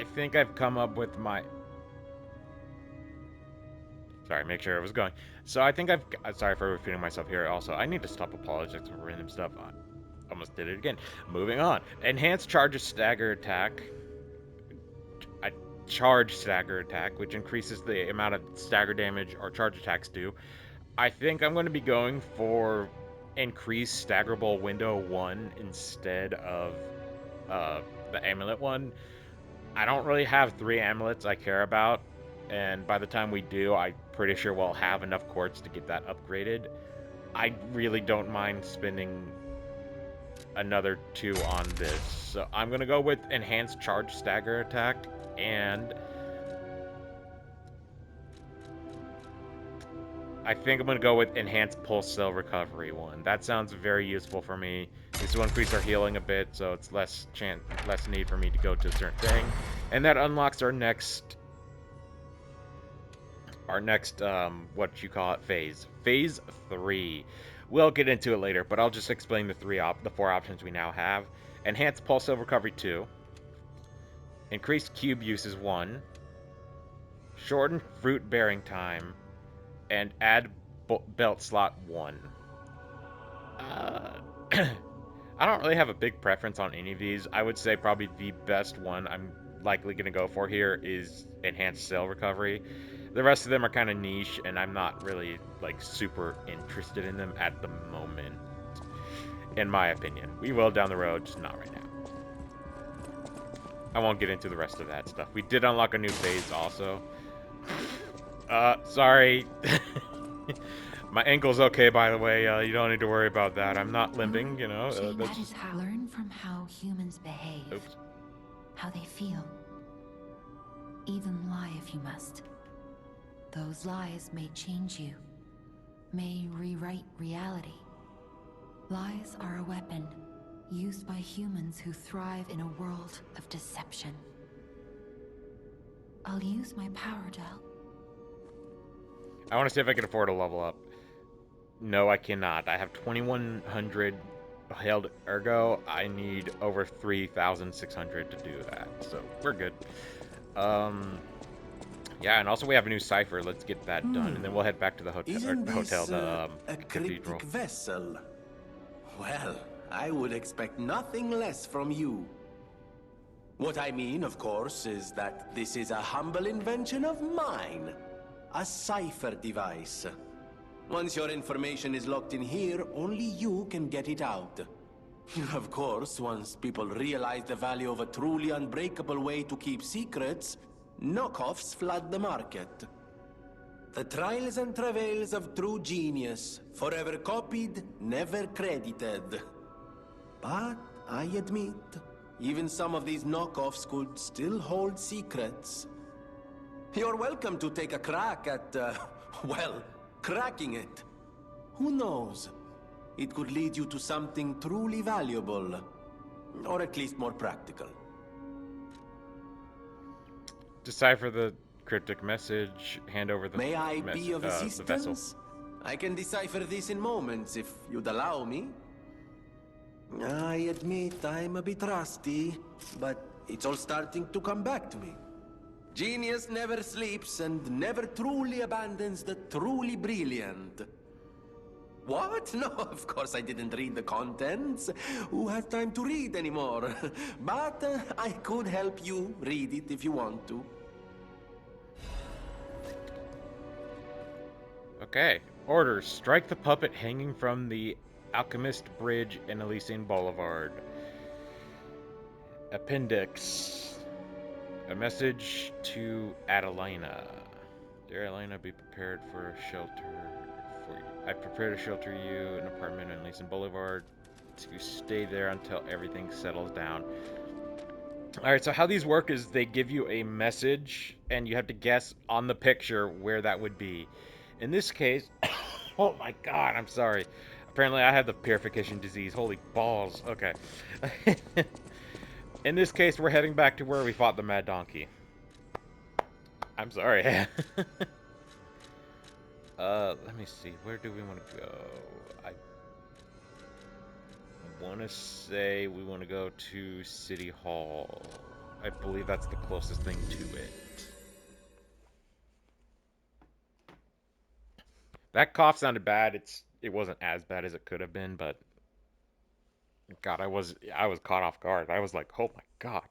I think I've come up with my... Sorry, make sure it was going. So I think sorry for repeating myself here also. I need to stop apologizing for random stuff. I almost did it again. Moving on. Enhanced charges stagger attack. A charge stagger attack, which increases the amount of stagger damage our charge attacks do. I think I'm going to be going for increased staggerable window 1 instead of the amulet one. I don't really have 3 amulets I care about, and by the time we do, I'm pretty sure we'll have enough quartz to get that upgraded. I really don't mind spending another 2 on this, so I'm going to go with enhanced charge stagger attack, and I think I'm going to go with enhanced pulse cell recovery one. That sounds very useful for me. This will increase our healing a bit, so it's less need for me to go to a certain thing. And that unlocks our next what you call it, phase. Phase 3. We'll get into it later, but I'll just explain the 4 options we now have. Enhanced pulse cell recovery 2. Increased cube uses 1. Shorten fruit bearing time. And add belt slot 1. I don't really have a big preference on any of these. I would say probably the best one I'm likely going to go for here is enhanced cell recovery. The rest of them are kind of niche, and I'm not really like super interested in them at the moment, in my opinion. We will down the road, just not right now. I won't get into the rest of that stuff. We did unlock a new phase also. Sorry. My ankle's okay, by the way. You don't need to worry about that. I'm not limping, you know. That is how. Learn from how humans behave. Oops. How they feel. Even lie if you must. Those lies may change you. May rewrite reality. Lies are a weapon, used by humans who thrive in a world of deception. I'll use my power to help. I want to see if I can afford a level up. No, I cannot. I have 2,100 held, ergo I need over 3,600 to do that. So we're good. Yeah, and also we have a new cipher. Let's get that done, and then we'll head back to the hotel, a cathedral. cryptic vessel? Well, I would expect nothing less from you. What I mean, of course, is that this is a humble invention of mine. A cipher device. Once your information is locked in here, only you can get it out. Of course, once people realize the value of a truly unbreakable way to keep secrets, knockoffs flood the market. The trials and travails of true genius, forever copied, never credited. But I admit, even some of these knockoffs could still hold secrets. You're welcome to take a crack at, well, cracking it. Who knows? It could lead you to something truly valuable. Or at least more practical. Decipher the cryptic message. Hand over the May I be of the vessel. assistance? I can decipher this in moments, if you'd allow me. I admit I'm a bit rusty, but it's all starting to come back to me. Genius never sleeps and never truly abandons the truly brilliant. What? No, of course I didn't read the contents. Who has time to read anymore? But I could help you read it if you want to. Okay. Orders. Strike the puppet hanging from the Alchemist Bridge in Elysian Boulevard. Appendix. A message to Adelina. Dear Adelina, be prepared for a shelter for you. I prepared to shelter you an apartment in Elysian Boulevard. To stay there until everything settles down. Alright, so how these work is they give you a message, and you have to guess on the picture where that would be. In this case, oh my god, I'm sorry. Apparently I have the purification disease. Holy balls. Okay. In this case, we're heading back to where we fought the Mad Donkey. I'm sorry. Let me see. Where do we want to go? I want to say we want to go to City Hall. I believe that's the closest thing to it. That cough sounded bad. It wasn't as bad as it could have been, but God, I was caught off guard. I was like, oh my God.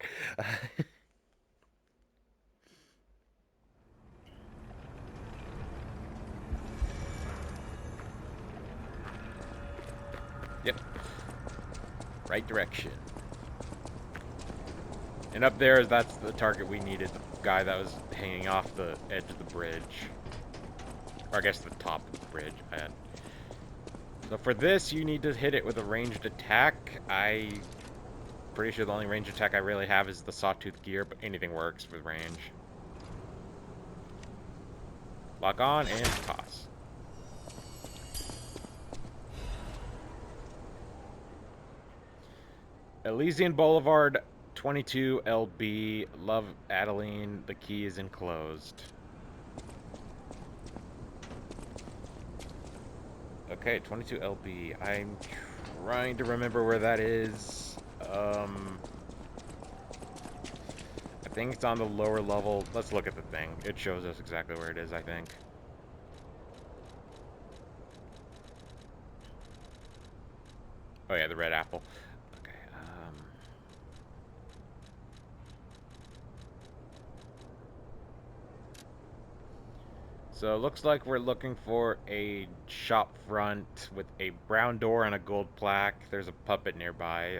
Yep, right direction. And up there, that's the target we needed. The guy that was hanging off the edge of the bridge. Or I guess the top of the bridge. So for this, you need to hit it with a ranged attack. Pretty sure the only ranged attack I really have is the Sawtooth Gear, but anything works with range. Lock on and toss. Elysian Boulevard, 22 LB. Love Adeline. The key is enclosed. Okay, 22 LB. I'm trying to remember where that is. I think it's on the lower level. Let's look at the thing. It shows us exactly where it is, I think. Oh yeah, the red apple. Okay, so it looks like we're looking for a shop front with a brown door and a gold plaque. There's a puppet nearby.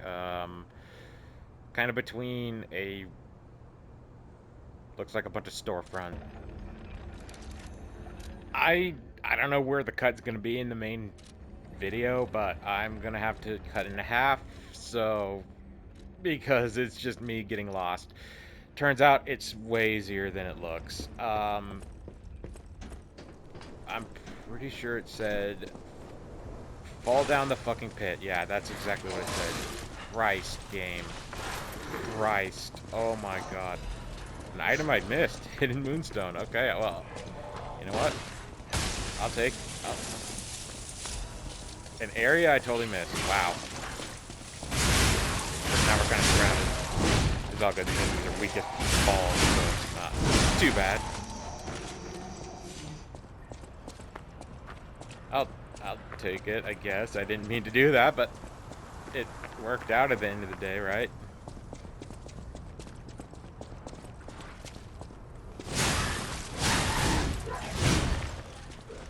Kind of between a... Looks like a bunch of storefront. I don't know where the cut's gonna be in the main video, but I'm gonna have to cut in half, so... Because it's just me getting lost. Turns out it's way easier than it looks. I'm pretty sure it said... Fall down the fucking pit. Yeah, that's exactly what it said. Christ, game. Christ. Oh my god. An item I missed. Hidden Moonstone. Okay, well. You know what? I'll take... an area I totally missed. Wow. But now we're kind of surrounded. It's all good. These enemies are weak as balls, so it's not too bad. I'll take it, I guess. I didn't mean to do that, but it worked out at the end of the day, right?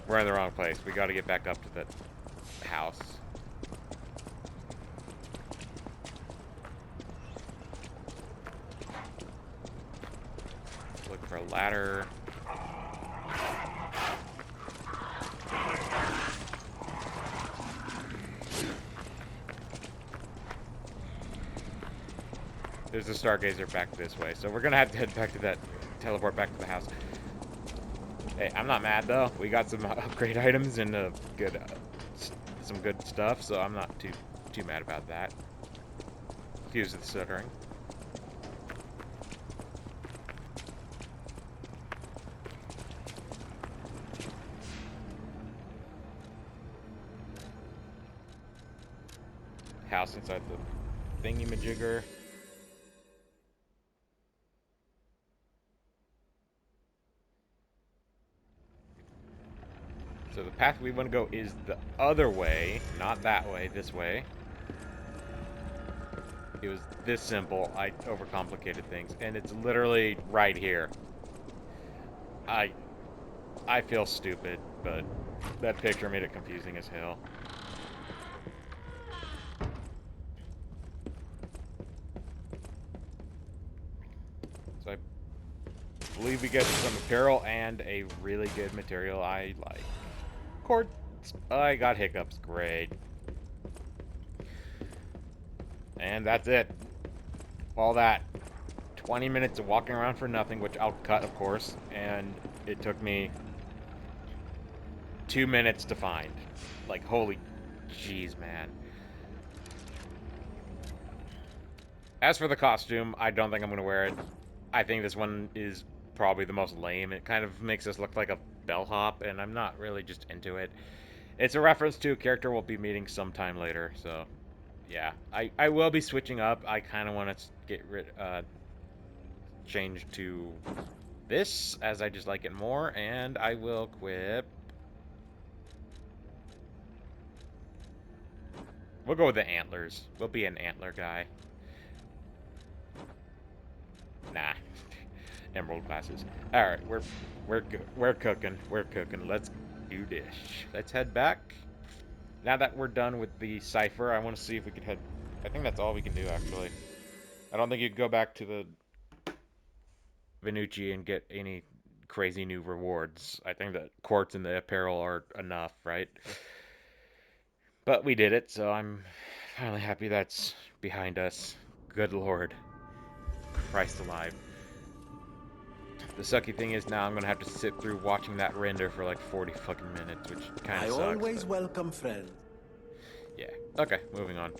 We're in the wrong place. We got to get back up to the house. Look for a ladder. There's a stargazer back this way, so we're gonna have to head back to that, teleport back to the house. Hey, I'm not mad though. We got some upgrade items and some good stuff, so I'm not too mad about that. Excuse the stuttering. House inside the thingy-majigger. So the path we want to go is the other way, not that way, this way. It was this simple. I overcomplicated things, and it's literally right here. I feel stupid, but that picture made it confusing as hell. So I believe we get some apparel and a really good material I like. Quartz. I got hiccups. Great. And that's it. All that 20 minutes of walking around for nothing, which I'll cut, of course, and it took me 2 minutes to find. Like, holy jeez, man. As for the costume, I don't think I'm going to wear it. I think this one is probably the most lame. It kind of makes us look like a bellhop, and I'm not really just into it. It's a reference to a character we'll be meeting sometime later, so yeah. I will be switching up. I kind of want to get rid change to this, as I just like it more, and I will equip... We'll go with the antlers. We'll be an antler guy. Nah. Emerald glasses. Alright, we're cooking. We're cooking. Let's do this. Let's head back. Now that we're done with the cipher, I want to see if we can head... I think that's all we can do, actually. I don't think you can go back to the Venucci and get any crazy new rewards. I think the quartz and the apparel are enough, right? But we did it, so I'm finally happy that's behind us. Good lord. Christ alive. The sucky thing is now I'm gonna have to sit through watching that render for like 40 fucking minutes, which kind I of sucks. always welcome friends. Yeah. Okay, moving on.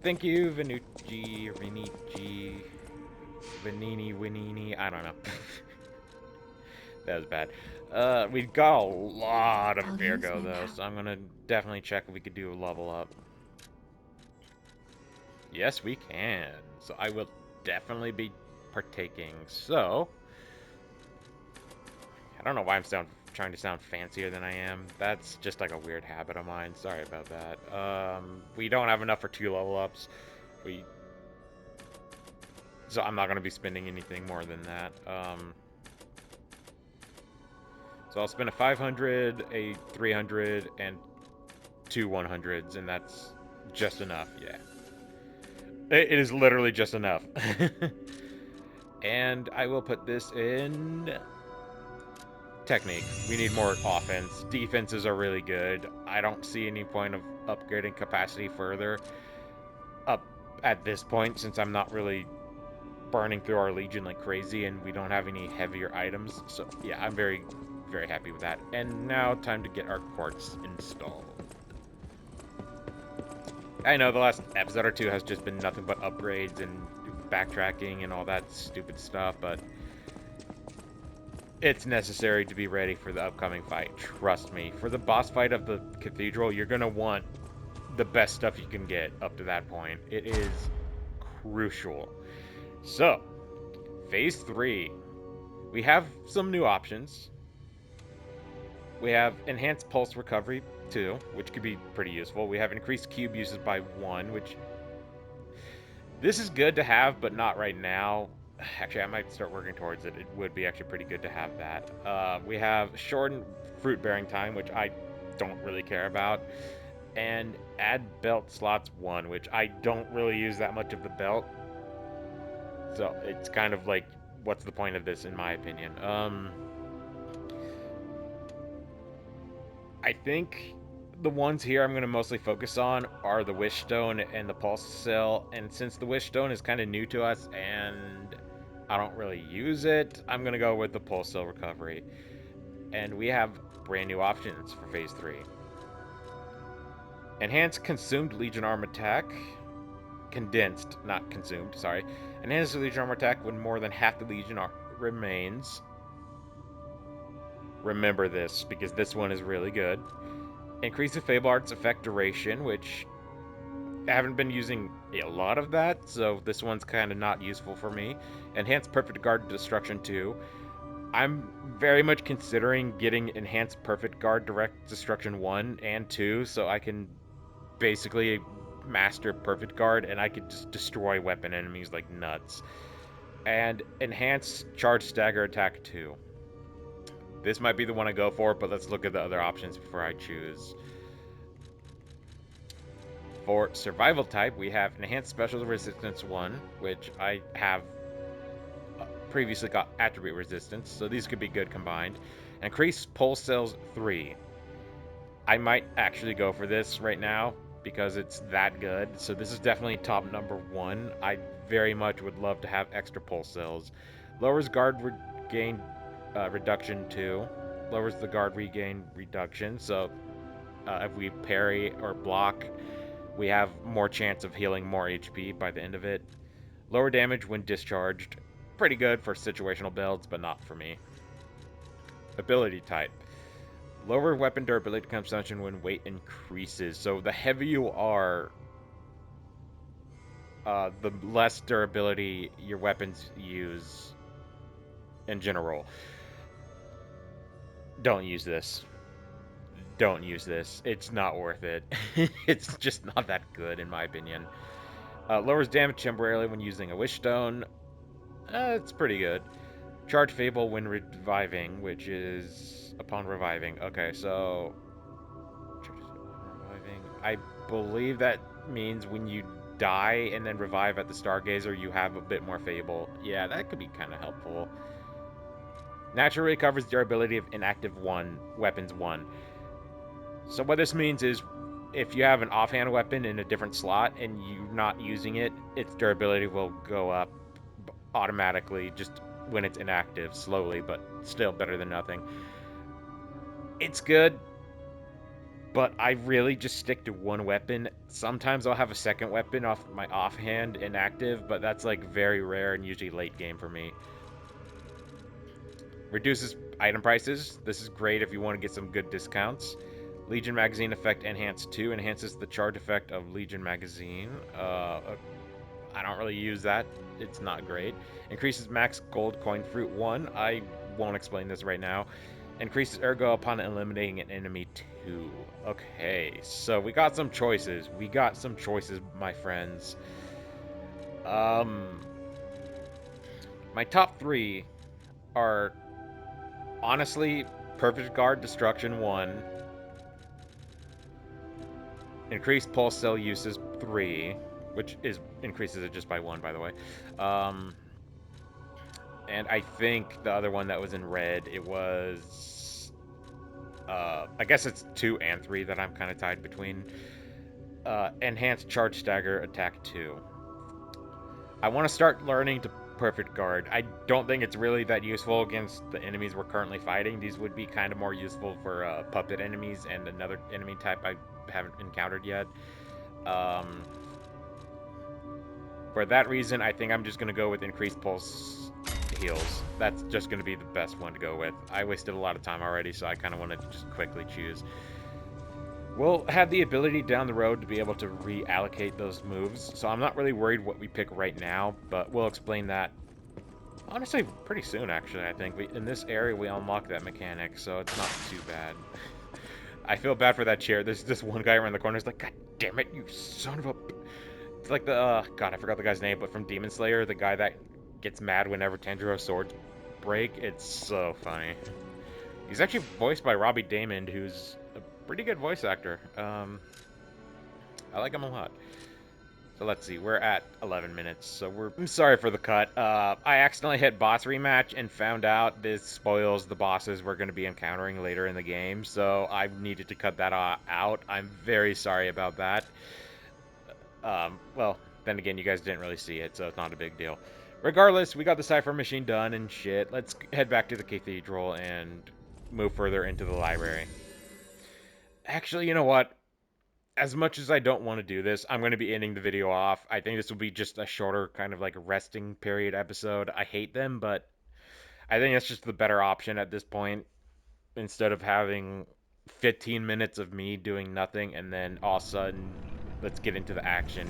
Thank you, Venucci, Vinici, Vanini, Winini. I don't know. That was bad. We got a lot of I'll use Virgo my though, power. so I'm gonna definitely check if we could do a level up. Yes, we can. So I will definitely be partaking. So I don't know why I'm trying to sound fancier than I am. That's just like a weird habit of mine. Sorry about that. We don't have enough for 2 level ups. So I'm not gonna be spending anything more than that. So I'll spend a 500, a 300, and 2 100s, and that's just enough. Yeah, it is literally just enough. And I will put this in technique. We need more offense. Defenses are really good. I don't see any point of upgrading capacity further up at this point, since I'm not really burning through our Legion like crazy and we don't have any heavier items. So yeah, I'm very, very happy with that. And now time to get our quartz installed. I know the last episode or two has just been nothing but upgrades and backtracking and all that stupid stuff, but it's necessary to be ready for the upcoming fight. Trust me. For the boss fight of the cathedral, you're going to want the best stuff you can get up to that point. It is crucial. So, Phase 3. We have some new options. We have Enhanced Pulse Recovery 2, which could be pretty useful. We have Increased Cube Uses by 1, which... This is good to have, but not right now. Actually, I might start working towards it. It would be actually pretty good to have that. We have Shortened Fruit Bearing Time, which I don't really care about. And Add Belt Slots 1, which I don't really use that much of the belt. So it's kind of like, what's the point of this, in my opinion? I think the ones here I'm going to mostly focus on are the Wish Stone and the Pulse Cell. And since the Wish Stone is kind of new to us and I don't really use it, I'm going to go with the Pulse Cell Recovery. And we have brand new options for Phase 3. Enhanced Consumed Legion Arm Attack. Condensed, not consumed, sorry. Enhanced Legion Armor Attack when more than half the Legion remains. Remember this, because this one is really good. Increase the Fable Art's effect duration, which I haven't been using a lot of that, so this one's kind of not useful for me. Enhanced Perfect Guard Destruction 2. I'm very much considering getting Enhanced Perfect Guard Direct Destruction 1 and 2, so I can basically master Perfect Guard, and I could just destroy weapon enemies like nuts. And Enhanced Charge Stagger Attack 2. This might be the one I go for, but let's look at the other options before I choose. For Survival type, we have Enhanced Special Resistance 1, which I have previously got Attribute Resistance, so these could be good combined. Increased Pulse Cells 3. I might actually go for this right now, because it's that good. So this is definitely top number 1. I very much would love to have extra pulse cells. Lowers guard regain reduction 2. Lowers the guard regain reduction. So if we parry or block, we have more chance of healing more HP by the end of it. Lower damage when discharged. Pretty good for situational builds, but not for me. Ability type. Lower weapon durability consumption when weight increases. So the heavier you are, the less durability your weapons use in general. Don't use this. Don't use this. It's not worth it. It's just not that good, in my opinion. Lowers damage temporarily when using a wish stone. It's pretty good. Charge Fable when reviving, which is upon reviving. Okay, so reviving. I believe that means when you die and then revive at the Stargazer, you have a bit more Fable. Yeah, that could be kind of helpful. Naturally recovers durability of inactive weapons 1. So what this means is if you have an offhand weapon in a different slot and you're not using it, its durability will go up automatically just when it's inactive, slowly, but still better than nothing. It's good, but I really just stick to one weapon. Sometimes I'll have a second weapon off my offhand inactive, but that's like very rare and usually late game for me. Reduces item prices. This is great if you want to get some good discounts. Legion Magazine effect enhanced 2 enhances the charge effect of Legion Magazine. I don't really use that. It's not great. Increases max gold coin fruit 1. I won't explain this right now. Increases ergo upon eliminating an enemy 2. Okay, so we got some choices. My friends. My top 3 are honestly Perfect Guard Destruction 1. Increased pulse cell uses 3, which increases it just by 1, by the way. And I think the other one that was in red, it was... I guess it's 2 and 3 that I'm kind of tied between. Enhanced Charge Stagger Attack 2. I want to start learning to Perfect Guard. I don't think it's really that useful against the enemies we're currently fighting. These would be kind of more useful for puppet enemies and another enemy type I haven't encountered yet. For that reason, I think I'm just going to go with increased pulse heals. That's just going to be the best one to go with. I wasted a lot of time already, so I kind of want to just quickly choose. We'll have the ability down the road to be able to reallocate those moves, so I'm not really worried what we pick right now, but we'll explain that, honestly, pretty soon, actually, I think. In this area, we unlock that mechanic, so it's not too bad. I feel bad for that chair. There's this one guy around the corner who's like, God damn it, you son of a... It's like the, God, I forgot the guy's name, but from Demon Slayer, the guy that gets mad whenever Tanjiro's swords break. It's so funny. He's actually voiced by Robbie Daymond, who's a pretty good voice actor. I like him a lot. So let's see, we're at 11 minutes, so I'm sorry for the cut. I accidentally hit boss rematch and found out this spoils the bosses we're going to be encountering later in the game, so I needed to cut that out. I'm very sorry about that. Well, then again, you guys didn't really see it, so it's not a big deal. Regardless, we got the cipher machine done and shit. Let's head back to the cathedral and move further into the library. Actually, you know what? As much as I don't want to do this, I'm going to be ending the video off. I think this will be just a shorter kind of like resting period episode. I hate them, but I think that's just the better option at this point. Instead of having 15 minutes of me doing nothing and then all of a sudden, let's get into the action.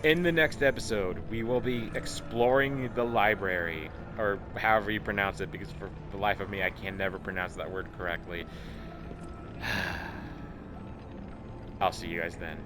In the next episode, we will be exploring the library, or however you pronounce it, because for the life of me, I can never pronounce that word correctly. I'll see you guys then.